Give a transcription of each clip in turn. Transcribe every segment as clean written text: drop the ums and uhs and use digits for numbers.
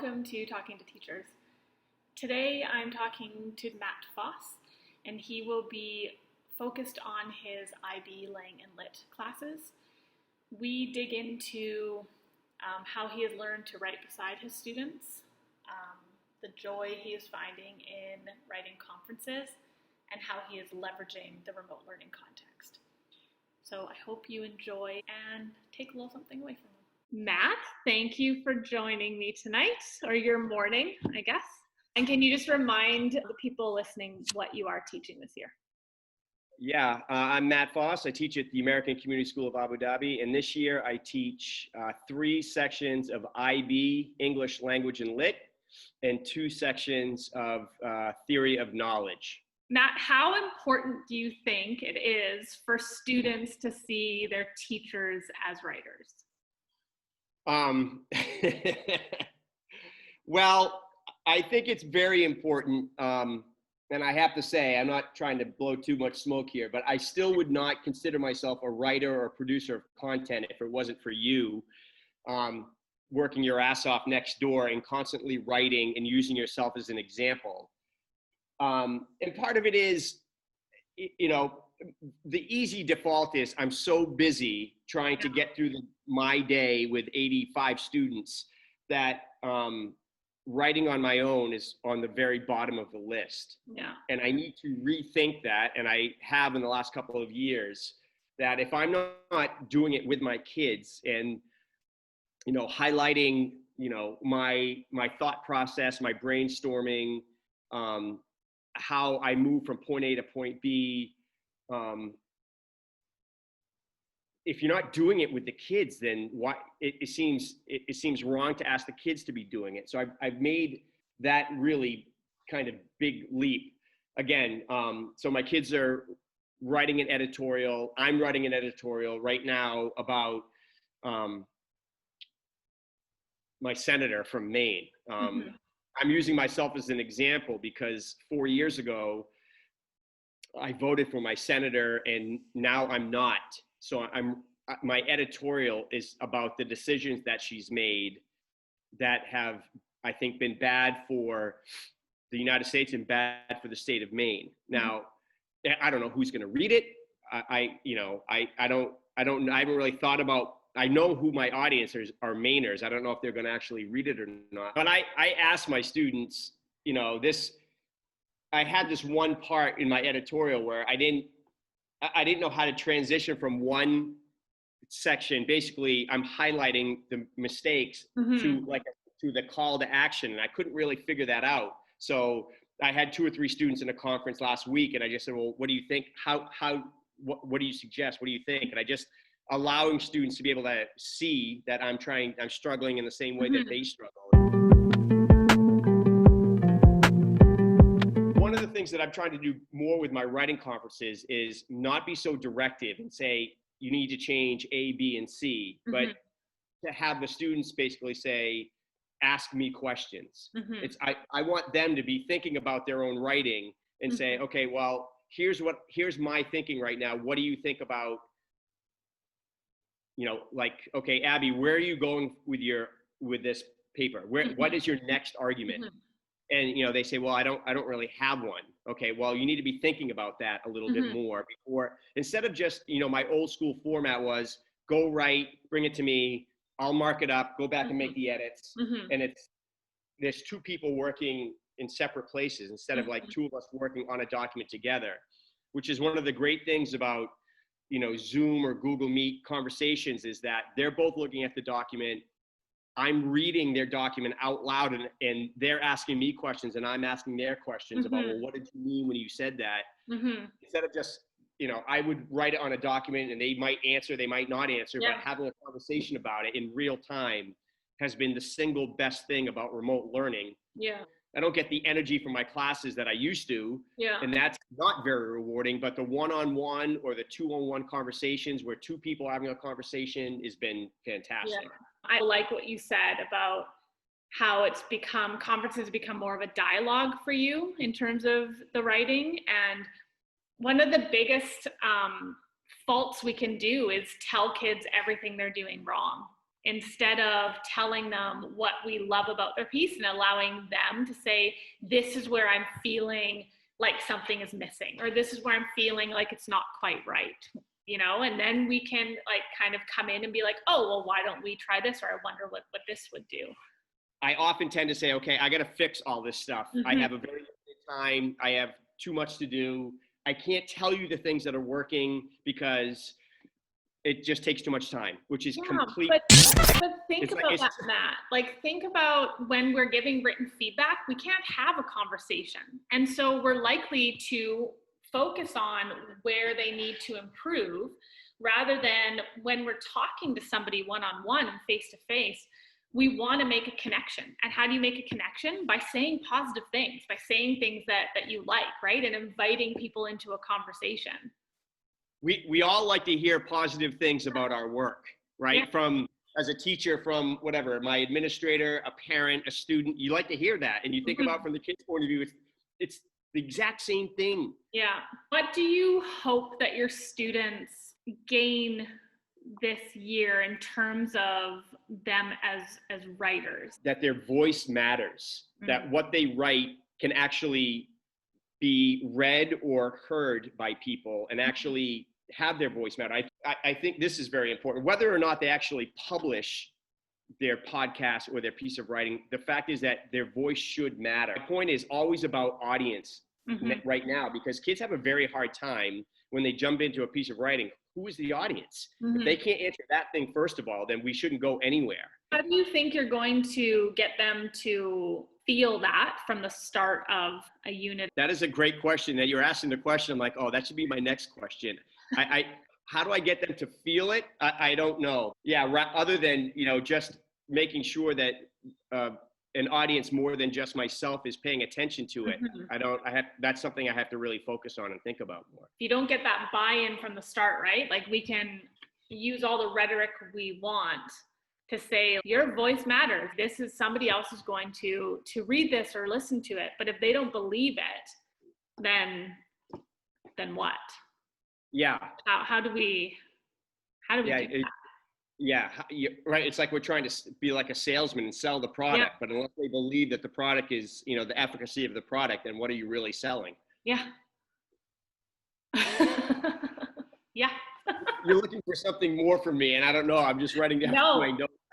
Welcome to Talking to Teachers. Today I'm talking to Matt Foss, and he will be focused on his IB, Lang, and Lit classes. We dig into how he has learned to write beside his students, the joy he is finding in writing conferences, and how he is leveraging the remote learning context. So I hope you enjoy and take a little something away from them. Matt, thank you for joining me tonight, or your morning, I guess. And can you just remind the people listening what you are teaching this year? Yeah, I'm Matt Foss. I teach at the American Community School of Abu Dhabi, and this year I teach 3 sections of IB, English, Language, and Lit, and 2 sections of Theory of Knowledge. Matt, how important do you think it is for students to see their teachers as writers? Well, I think it's very important. And I have to say, I'm not trying to blow too much smoke here, but I still would not consider myself a writer or a producer of content if it wasn't for you working your ass off next door and constantly writing and using yourself as an example. And part of it is, you know, the easy default is I'm so busy trying to get through my day with 85 students that writing on my own is on the very bottom of the list. Yeah. And I need to rethink that, and I have in the last couple of years, that if I'm not doing it with my kids and, you know, highlighting, you know, my thought process, my brainstorming, how I move from point A to point B, if you're not doing it with the kids, then why it seems wrong to ask the kids to be doing it. So I've made that really kind of big leap again. So my kids are writing an editorial. I'm writing an editorial right now about my senator from Maine. I'm using myself as an example because 4 years ago I voted for my senator, and now I'm not. So my editorial is about the decisions that she's made that have, I think, been bad for the United States and bad for the state of Maine. Now, I don't know who's going to read it. I haven't really thought about. I know who my audience are Mainers. I don't know if they're going to actually read it or not. But I asked my students, you know, I had this one part in my editorial where I didn't know how to transition from one section. Basically, I'm highlighting the mistakes to the call to action, and I couldn't really figure that out. So I had 2 or 3 students in a conference last week, and I just said, well, what do you think? What do you suggest? What do you think? And I just allowing students to be able to see that I'm struggling in the same way that they struggle. One of the things that I'm trying to do more with my writing conferences is not be so directive and say, you need to change A, B, and C, but to have the students basically say, ask me questions. I want them to be thinking about their own writing and say, okay, well, here's my thinking right now. What do you think about, you know, like, okay, Abby, where are you going with this paper? What is your next argument? And, you know, they say, well, I don't really have one. Okay, well, you need to be thinking about that a little bit more before, instead of just, you know, my old school format was go write, bring it to me, I'll mark it up, go back and make the edits. And there's 2 people working in separate places instead of like 2 of us working on a document together, which is one of the great things about, you know, Zoom or Google Meet conversations is that they're both looking at the document. I'm reading their document out loud, and they're asking me questions, and I'm asking their questions about, well, what did you mean when you said that? Instead of just, you know, I would write it on a document and they might answer, they might not answer, but having a conversation about it in real time has been the single best thing about remote learning. Yeah. I don't get the energy from my classes that I used to, and that's not very rewarding, but the one-on-one or the 2-on-1 conversations where 2 people are having a conversation has been fantastic. Yeah. I like what you said about how conferences become more of a dialogue for you in terms of the writing. And one of the biggest faults we can do is tell kids everything they're doing wrong. instead of telling them what we love about their piece and allowing them to say, this is where I'm feeling like something is missing, or this is where I'm feeling like it's not quite right, and then we can like kind of come in and be like, oh, well, why don't we try this? Or I wonder what this would do. I often tend to say, okay, I got to fix all this stuff. I have a very limited time. I have too much to do. I can't tell you the things that are working because it just takes too much time, which is complete. But think about that, Matt. Like, think about when we're giving written feedback, we can't have a conversation. And so we're likely to focus on where they need to improve rather than when we're talking to somebody one-on-one and face-to-face. We want to make a connection. And how do you make a connection? By saying positive things, by saying things that you like, right? And inviting people into a conversation. We all like to hear positive things about our work, right? Yeah. From as a teacher, from whatever, my administrator, a parent, a student, you like to hear that. And you think about from the kid's point of view, it's the exact same thing. Yeah. What do you hope that your students gain this year in terms of them as writers? That their voice matters, that what they write can actually be read or heard by people and actually have their voice matter. I think this is very important. Whether or not they actually publish their podcast or their piece of writing, the fact is that their voice should matter. My point is always about audience right now, because kids have a very hard time when they jump into a piece of writing. Who is the audience? If they can't answer that thing, first of all, then we shouldn't go anywhere. How do you think you're going to get them to feel that from the start of a unit? That is a great question. That you're asking the question. I'm like, oh, that should be my next question. How do I get them to feel it? I don't know. Yeah, other than, just making sure that an audience more than just myself is paying attention to it. That's something I have to really focus on and think about more. If you don't get that buy-in from the start, right? Like, we can use all the rhetoric we want to say, your voice matters. This is somebody else is going to read this or listen to it. But if they don't believe it, then what? Yeah. How do we do that? Yeah, right. It's like we're trying to be like a salesman and sell the product, but unless they believe that the product is, the efficacy of the product, then what are you really selling? Yeah. Yeah. You're looking for something more from me, and I don't know. I'm just writing down. No,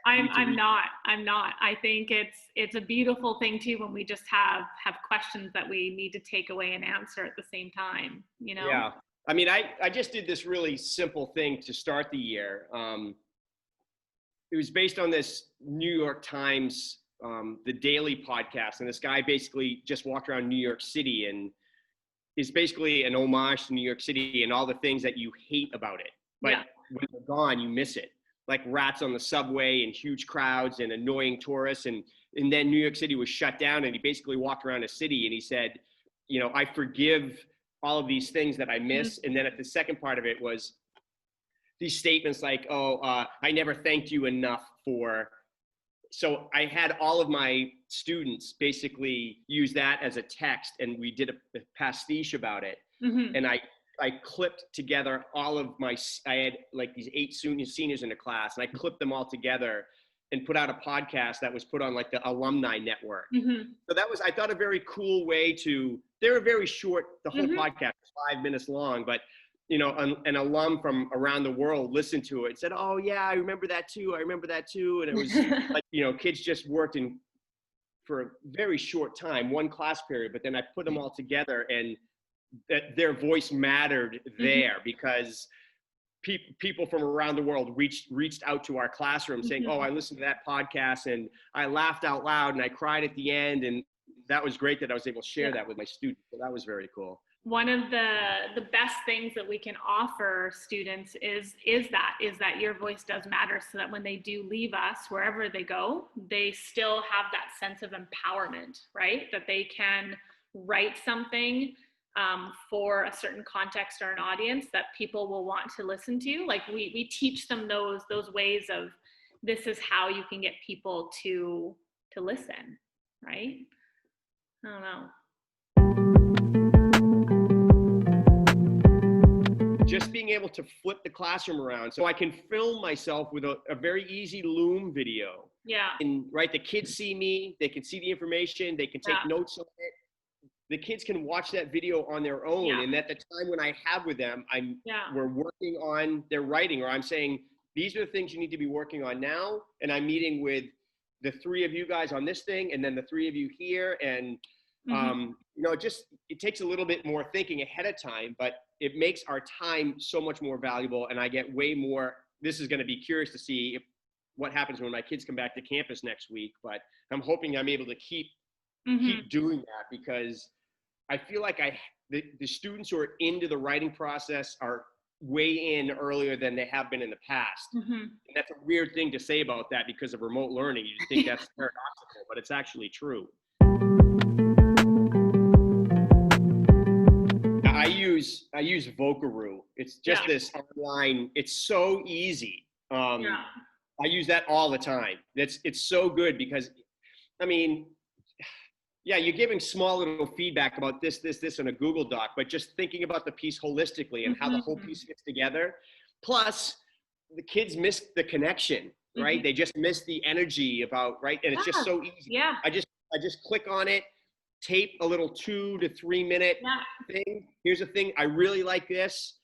I'm not. I think it's a beautiful thing too when we just have questions that we need to take away and answer at the same time. Yeah. I mean, I just did this really simple thing to start the year. It was based on this New York Times, the Daily podcast. And this guy basically just walked around New York City and is basically an homage to New York City and all the things that you hate about it. But when they're gone, you miss it. Like rats on the subway and huge crowds and annoying tourists. And then New York City was shut down, and he basically walked around a city and he said, I forgive all of these things that I miss. And then at the second part of it was these statements like, I never thanked you enough for. So I had all of my students basically use that as a text, and we did a pastiche about it. And I clipped together all of I had like these 8 seniors in a class, and I clipped them all together and put out a podcast that was put on like the alumni network. So that was, I thought, a very cool way they were very short. The whole podcast was 5 minutes long, but an alum from around the world listened to it and said, oh yeah, I remember that too. And it was like, kids just worked for a very short time, one class period, but then I put them all together, and that their voice mattered there because people from around the world reached out to our classroom saying, oh, I listened to that podcast and I laughed out loud and I cried at the end. And that was great that I was able to share that with my students. So that was very cool. One of the best things that we can offer students is that your voice does matter, so that when they do leave us, wherever they go, they still have that sense of empowerment, right? That they can write something for a certain context or an audience that people will want to listen to. Like we teach them those ways of, this is how you can get people to listen, right? I don't know. just being able to flip the classroom around so I can film myself with a very easy Loom video. Yeah. And right, the kids see me, they can see the information, they can take Yeah. notes on it. The kids can watch that video on their own. Yeah. And at the time when I have with them, we're working on their writing, or I'm saying, these are the things you need to be working on now. And I'm meeting with the 3 of you guys on this thing, and then the 3 of you here. And, it takes a little bit more thinking ahead of time, but it makes our time so much more valuable. And I get way more. This is going to be curious to see what happens when my kids come back to campus next week, but I'm hoping I'm able to keep doing that, because I feel like the students who are into the writing process are way in earlier than they have been in the past. And that's a weird thing to say about that because of remote learning. You think that's paradoxical, but it's actually true. I use Vocaroo. It's just this online. It's so easy. I use that all the time. It's so good because, I mean, you're giving small little feedback about this in a Google Doc, but just thinking about the piece holistically and how the whole piece fits together. Plus, the kids miss the connection, right? They just miss the energy about, right? And it's just so easy. Yeah. I just click on it, tape a little 2 to 3 minute thing. Here's a thing, I really like this.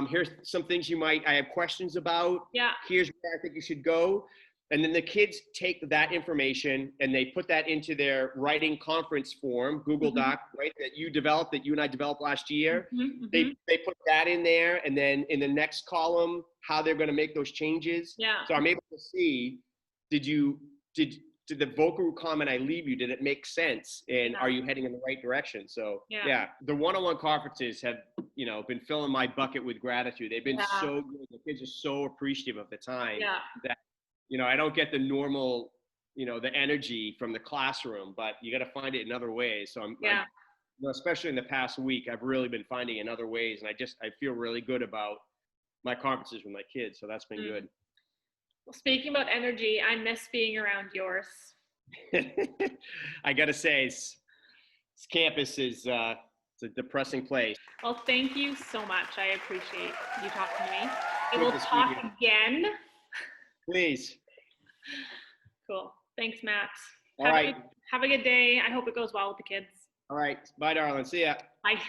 Here's some things I have questions about. Yeah. Here's where I think you should go. And then the kids take that information and they put that into their writing conference form, Google Doc, right? That you and I developed last year. They put that in there, and then in the next column, how they're going to make those changes. Yeah. So I'm able to see, did the vocal comment I leave you, did it make sense? And are you heading in the right direction? So the one-on-one conferences have, been filling my bucket with gratitude. They've been so good. The kids are so appreciative of the time that, I don't get the normal, the energy from the classroom, but you got to find it in other ways. So I'm especially in the past week, I've really been finding in other ways. And I feel really good about my conferences with my kids. So that's been good. Well, speaking about energy, I miss being around yours. I got to say, this campus is it's a depressing place. Well, thank you so much. I appreciate you talking to me. And we'll talk again. Please. Cool. Thanks, Matt. All right. Have a good day. I hope it goes well with the kids. All right. Bye, darling. See ya. Bye.